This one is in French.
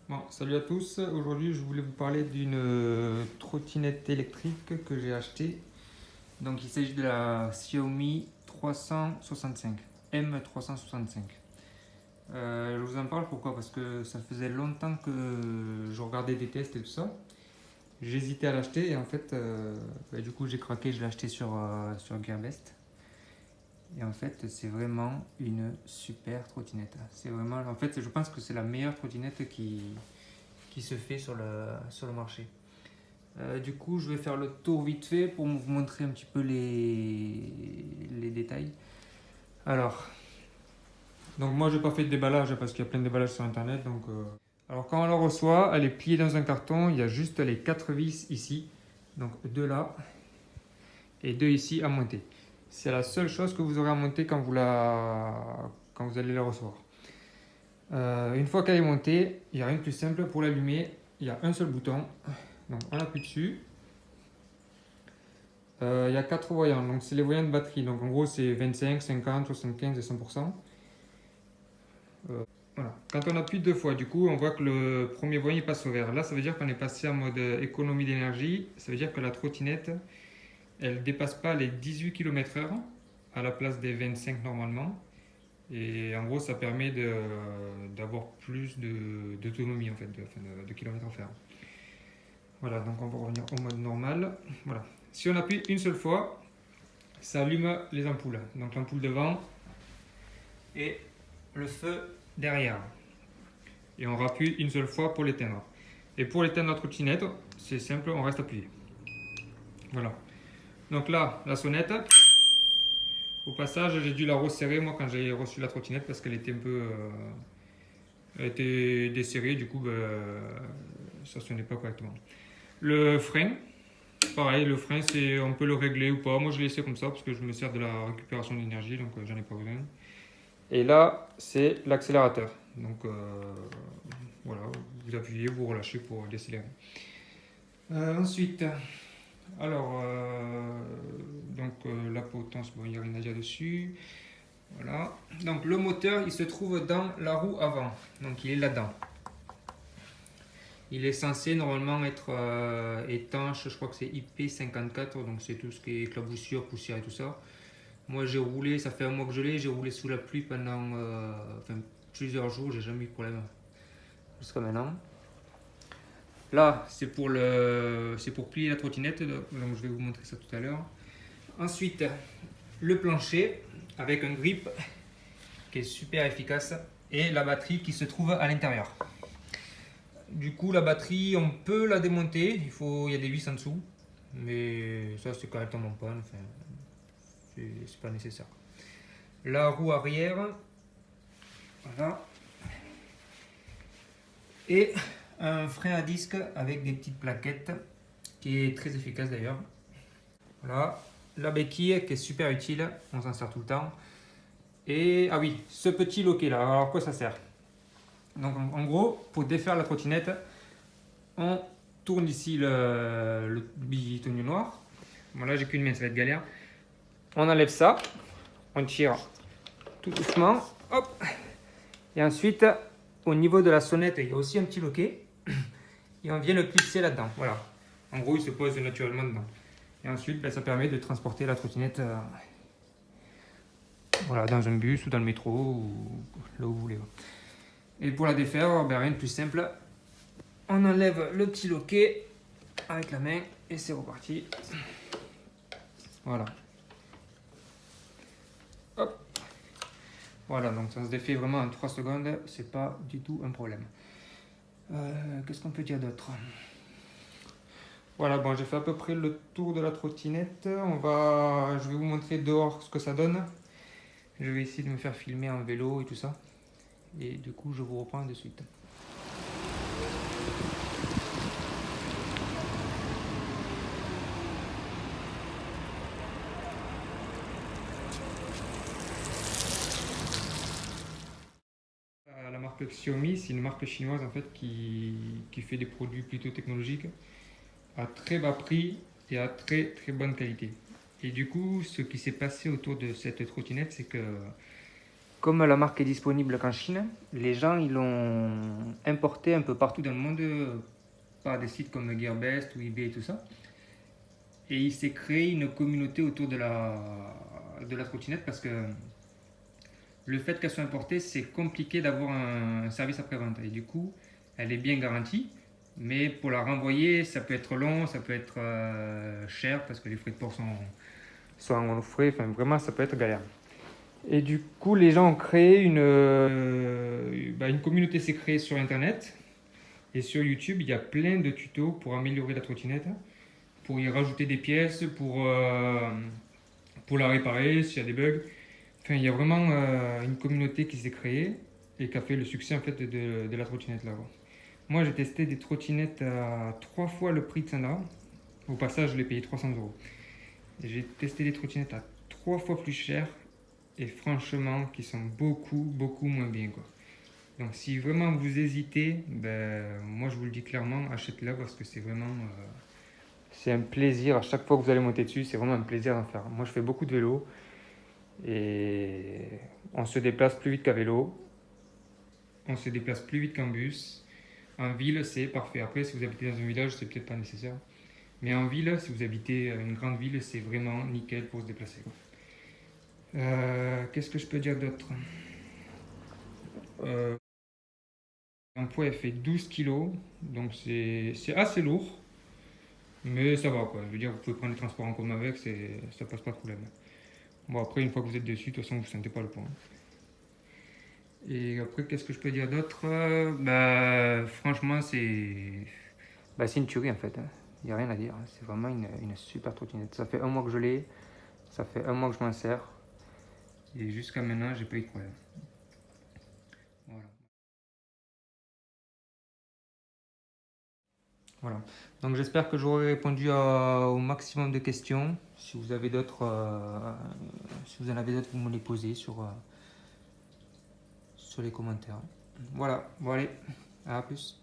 Bon, salut à tous. Aujourd'hui, je voulais vous parler d'une trottinette électrique que j'ai achetée. Donc, il s'agit de la Xiaomi 365, M365. Je vous en parle pourquoi? Parce que ça faisait longtemps que je regardais des tests et tout ça. J'hésitais à l'acheter et en fait, du coup, j'ai craqué. Je l'ai acheté sur Gearbest. Et en fait, c'est vraiment une super trottinette. C'est vraiment, en fait, je pense que c'est la meilleure trottinette qui se fait sur le marché. Du coup, je vais faire le tour vite fait pour vous montrer un petit peu les détails. Alors, donc moi, je n'ai pas fait de déballage parce qu'il y a plein de déballages sur Internet. Alors, quand on la reçoit, elle est pliée dans un carton. Il y a juste les 4 vis ici. Donc, deux là et deux ici à monter. C'est la seule chose que vous aurez à monter quand vous allez la recevoir. Une fois qu'elle est montée, il n'y a rien de plus simple pour l'allumer. Il y a un seul bouton. Donc, on appuie dessus. Il y a 4 voyants, donc c'est les voyants de batterie. Donc en gros, c'est 25, 50, 75 et 100%. Voilà. Quand on appuie deux fois, du coup, on voit que le premier voyant passe au vert. Là, ça veut dire qu'on est passé en mode économie d'énergie. Ça veut dire que la trottinette, elle ne dépasse pas les 18 km/h à la place des 25 normalement. Et en gros, ça permet d'avoir plus d'autonomie en fait, de kilomètres à faire. Voilà, donc on va revenir au mode normal. Voilà. Si on appuie une seule fois, ça allume les ampoules. Donc l'ampoule devant et le feu derrière. Et on rappuie une seule fois pour l'éteindre. Et pour l'éteindre la trottinette, c'est simple, on reste appuyé. Voilà. Donc là, la sonnette. Au passage, j'ai dû la resserrer moi quand j'ai reçu la trottinette parce qu'elle était un peu, elle était desserrée. Du coup, ça sonnait pas correctement. Le frein, pareil, le frein, on peut le régler ou pas. Moi, je l'ai laissé comme ça parce que je me sers de la récupération d'énergie, donc j'en ai pas besoin. Et là, c'est l'accélérateur. Donc voilà, vous appuyez, vous relâchez pour décélérer. Ensuite, alors, la potence, bon, il n'y a rien à dire dessus. Voilà. Donc le moteur, il se trouve dans la roue avant. Donc il est là-dedans. Il est censé normalement être étanche, je crois que c'est IP54, donc c'est tout ce qui est éclaboussure, poussière et tout ça. Moi j'ai roulé, ça fait un mois que je l'ai, j'ai roulé sous la pluie pendant plusieurs jours, j'ai jamais eu de problème jusqu'à maintenant. Là c'est pour plier la trottinette, donc je vais vous montrer ça tout à l'heure. Ensuite le plancher avec un grip qui est super efficace et la batterie qui se trouve à l'intérieur. Du coup la batterie on peut la démonter, il y a des vis en dessous, mais ça c'est correctement pas, enfin c'est pas nécessaire. La roue arrière, voilà. Et un frein à disque avec des petites plaquettes qui est très efficace d'ailleurs. Voilà. La béquille qui est super utile, on s'en sert tout le temps. Et ah oui, ce petit loquet là, alors à quoi ça sert? Donc en gros, pour défaire la trottinette, on tourne ici le bouton noir. Bon là j'ai qu'une main, ça va être galère. On enlève ça, on tire tout doucement, hop. Et ensuite, au niveau de la sonnette, il y a aussi un petit loquet. Et on vient le clipser là-dedans. Voilà. En gros, il se pose naturellement dedans. Et ensuite, ça permet de transporter la trottinette voilà, dans un bus ou dans le métro ou là où vous voulez. Et pour la défaire, rien de plus simple. On enlève le petit loquet avec la main et c'est reparti. Voilà. Hop. Voilà, donc ça se défait vraiment en 3 secondes. C'est pas du tout un problème. Qu'est-ce qu'on peut dire d'autre? Voilà, bon, j'ai fait à peu près le tour de la trottinette. Je vais vous montrer dehors ce que ça donne. Je vais essayer de me faire filmer en vélo et tout ça. Et du coup, je vous reprends de suite. La marque Xiaomi, c'est une marque chinoise en fait qui fait des produits plutôt technologiques à très bas prix et à très très bonne qualité. Et du coup, ce qui s'est passé autour de cette trottinette, c'est que comme la marque est disponible qu'en Chine, les gens ils l'ont importé un peu partout dans le monde par des sites comme Gearbest ou eBay et tout ça. Et il s'est créé une communauté autour de la trottinette parce que le fait qu'elle soit importée, c'est compliqué d'avoir un service après-vente. Et du coup, elle est bien garantie. Mais pour la renvoyer, ça peut être long, ça peut être cher parce que les frais de port sont en frais. Enfin, vraiment, ça peut être galère. Et du coup, les gens ont créé une communauté s'est créée sur Internet. Et sur YouTube, il y a plein de tutos pour améliorer la trottinette, pour y rajouter des pièces, pour la réparer s'il y a des bugs. Enfin, il y a vraiment une communauté qui s'est créée et qui a fait le succès en fait de la trottinette là. Moi, j'ai testé des trottinettes à 3 fois le prix de celle-là. Au passage, je l'ai payé 300 euros. Et j'ai testé des trottinettes à 3 fois plus cher et franchement, qui sont beaucoup, beaucoup moins bien, quoi. Donc, si vraiment vous hésitez, ben, moi je vous le dis clairement, achetez-la parce que c'est vraiment. C'est un plaisir à chaque fois que vous allez monter dessus, c'est vraiment un plaisir d'en faire. Moi, je fais beaucoup de vélo et on se déplace plus vite qu'à vélo, on se déplace plus vite qu'en bus. En ville, c'est parfait. Après, si vous habitez dans un village, c'est peut-être pas nécessaire. Mais en ville, si vous habitez une grande ville, c'est vraiment nickel pour se déplacer. Qu'est-ce que je peux dire d'autre? En poids, elle fait 12 kilos, donc c'est assez lourd, mais ça va quoi. Je veux dire, vous pouvez prendre les transports en commun avec, ça passe pas de problème. Bon, après, une fois que vous êtes dessus, de toute façon, vous ne sentez pas le poids. Et après, qu'est-ce que je peux dire d'autre? Franchement, c'est une tuerie en fait. Il n'y a rien à dire. C'est vraiment une super trottinette. Ça fait un mois que je l'ai, ça fait un mois que je m'en sers. Et jusqu'à maintenant, j'ai pas eu de problème. Voilà. Voilà. Donc j'espère que j'aurai répondu au maximum de questions. Si vous avez d'autres, si vous en avez d'autres, vous me les posez sur les commentaires. Voilà. Bon allez, à plus.